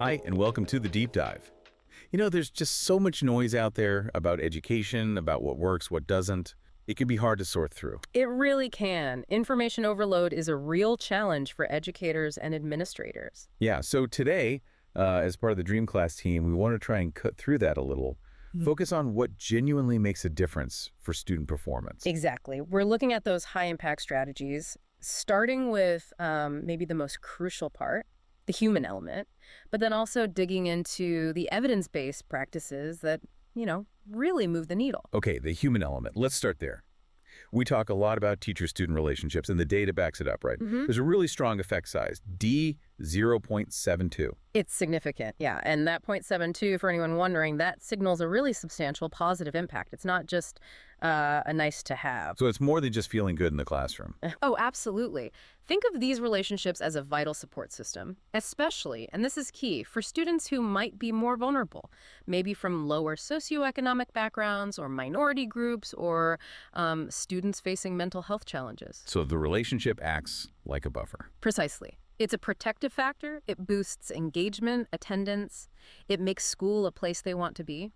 Hi, and welcome to the Deep Dive. There's just so much noise out there about education, about what works, what doesn't. It can be hard to sort through. It really can. Information overload is a real challenge for educators and administrators. Yeah, so today, as part of the DreamClass team, we want to try and cut through that a little. Focus on what genuinely makes a difference for student performance. Exactly. We're looking at those high-impact strategies, starting with maybe the most crucial part, the human element, but then also digging into the evidence-based practices that, really move the needle. Okay, the human element. Let's start there. We talk a lot about teacher-student relationships, and the data backs it up, right? There's a really strong effect size, D 0.72. It's significant, yeah. And that 0.72, for anyone wondering, that signals a really substantial positive impact. It's not just a nice to have. So it's more than just feeling good in the classroom. Oh, absolutely. Think of these relationships as a vital support system, especially, and this is key, for students who might be more vulnerable, maybe from lower socioeconomic backgrounds or minority groups or students facing mental health challenges. So the relationship acts like a buffer. Precisely. It's a protective factor. It boosts engagement, attendance. It makes school a place they want to be.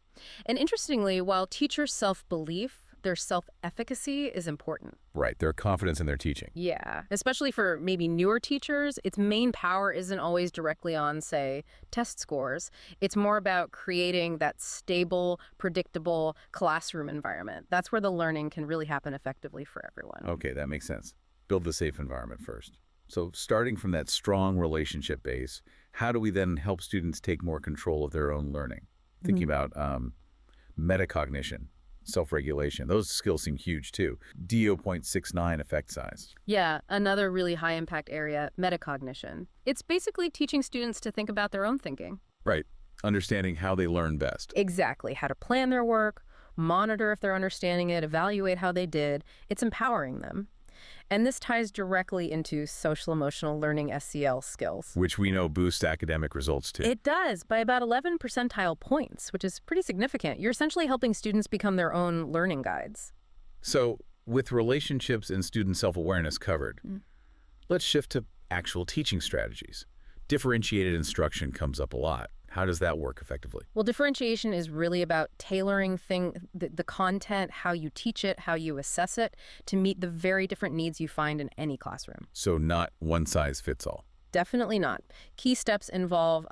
And interestingly, while teachers' self-belief, their self-efficacy is important. Right, their confidence in their teaching. Yeah, especially for maybe newer teachers, its main power isn't always directly on, say, test scores. It's more about creating that stable, predictable classroom environment. That's where the learning can really happen effectively for everyone. Okay, that makes sense. Build the safe environment first. So starting from that strong relationship base, how do we then help students take more control of their own learning? Thinking about metacognition, self-regulation, those skills seem huge too. D 0.69 effect size. Yeah, another really high impact area, metacognition. It's basically teaching students to think about their own thinking. Right, understanding how they learn best. Exactly, how to plan their work, monitor if they're understanding it, evaluate how they did. It's empowering them. And this ties directly into social-emotional learning SEL skills. Which we know boosts academic results too. It does, by about 11 percentile points, which is pretty significant. You're essentially helping students become their own learning guides. So with relationships and student self-awareness covered, let's shift to actual teaching strategies. Differentiated instruction comes up a lot. How does that work effectively? Well, differentiation is really about tailoring the content, how you teach it, how you assess it, to meet the very different needs you find in any classroom. So not one size fits all. Definitely not. Key steps involve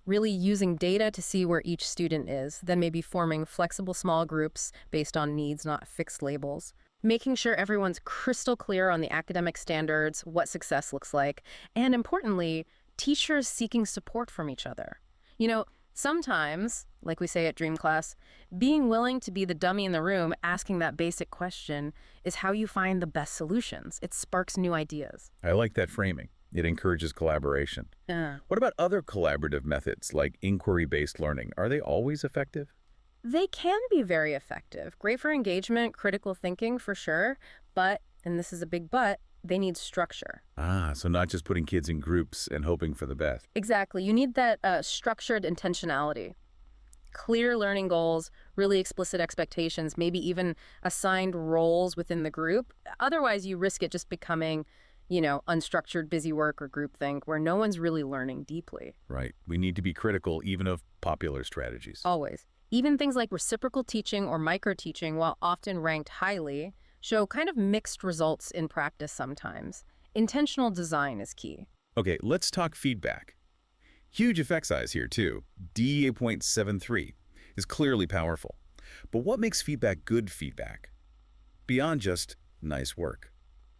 really using data to see where each student is, then maybe forming flexible small groups based on needs, not fixed labels. Making sure everyone's crystal clear on the academic standards, what success looks like, and importantly, teachers seeking support from each other. Sometimes, like we say at DreamClass, being willing to be the dummy in the room asking that basic question is how you find the best solutions. It sparks new ideas. I like that framing. It encourages collaboration. What about other collaborative methods like inquiry-based learning? Are they always effective? They can be very effective. Great for engagement, critical thinking for sure, but, and this is a big but, they need structure. So not just putting kids in groups and hoping for the best. Exactly. You need that structured intentionality. Clear learning goals, really explicit expectations, maybe even assigned roles within the group. Otherwise, you risk it just becoming, unstructured busy work or groupthink where no one's really learning deeply. Right. We need to be critical even of popular strategies. Always. Even things like reciprocal teaching or micro-teaching, while often ranked highly, show kind of mixed results in practice sometimes. Intentional design is key. Okay, let's talk feedback. Huge effect size here too. D 8.73 is clearly powerful. But what makes feedback good feedback? Beyond just nice work.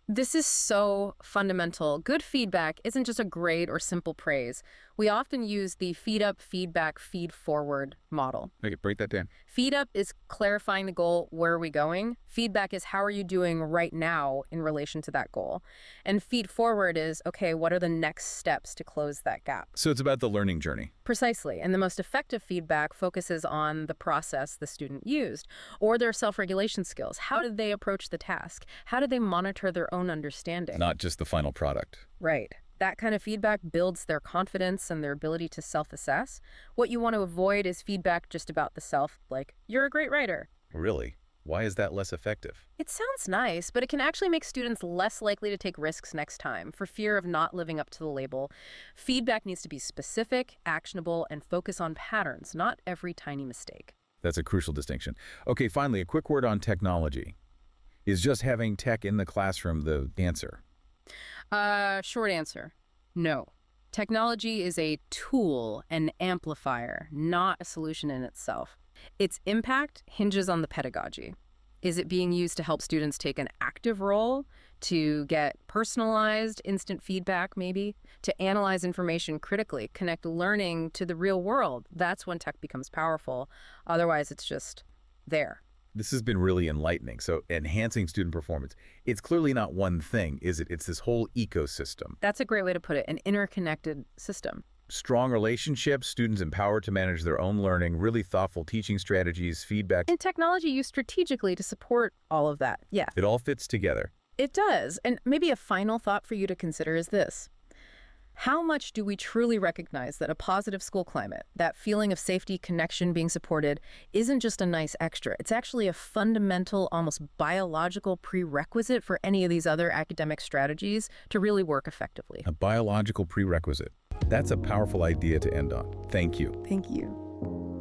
This is so fundamental. Good feedback isn't just a grade or simple praise. We often use the feed up, feedback, feed forward model. Okay, break that down. Feed up is clarifying the goal, where are we going? Feedback is how are you doing right now in relation to that goal? And feed forward is, okay, what are the next steps to close that gap? So it's about the learning journey. Precisely. And the most effective feedback focuses on the process the student used or their self-regulation skills. How did they approach the task? How did they monitor their own understanding? Not just the final product. Right. That kind of feedback builds their confidence and their ability to self-assess. What you want to avoid is feedback just about the self, like, you're a great writer. Really? Why is that less effective? It sounds nice, but it can actually make students less likely to take risks next time for fear of not living up to the label. Feedback needs to be specific, actionable, and focus on patterns, not every tiny mistake. That's a crucial distinction. Okay, finally, a quick word on technology. Is just having tech in the classroom the answer? Short answer, no. Technology is a tool, an amplifier, not a solution in itself. Its impact hinges on the pedagogy. Is it being used to help students take an active role, to get personalized instant feedback maybe, to analyze information critically, connect learning to the real world? That's when tech becomes powerful. Otherwise, it's just there. This has been really enlightening. So enhancing student performance, it's clearly not one thing, is it? It's this whole ecosystem. That's a great way to put it, an interconnected system. Strong relationships, students empowered to manage their own learning, really thoughtful teaching strategies, feedback. And technology used strategically to support all of that. Yeah, It all fits together. it does. And maybe a final thought for you to consider is this. How much do we truly recognize that a positive school climate, that feeling of safety, connection, being supported, isn't just a nice extra? It's actually a fundamental, almost biological prerequisite for any of these other academic strategies to really work effectively. A biological prerequisite. That's a powerful idea to end on. Thank you. Thank you.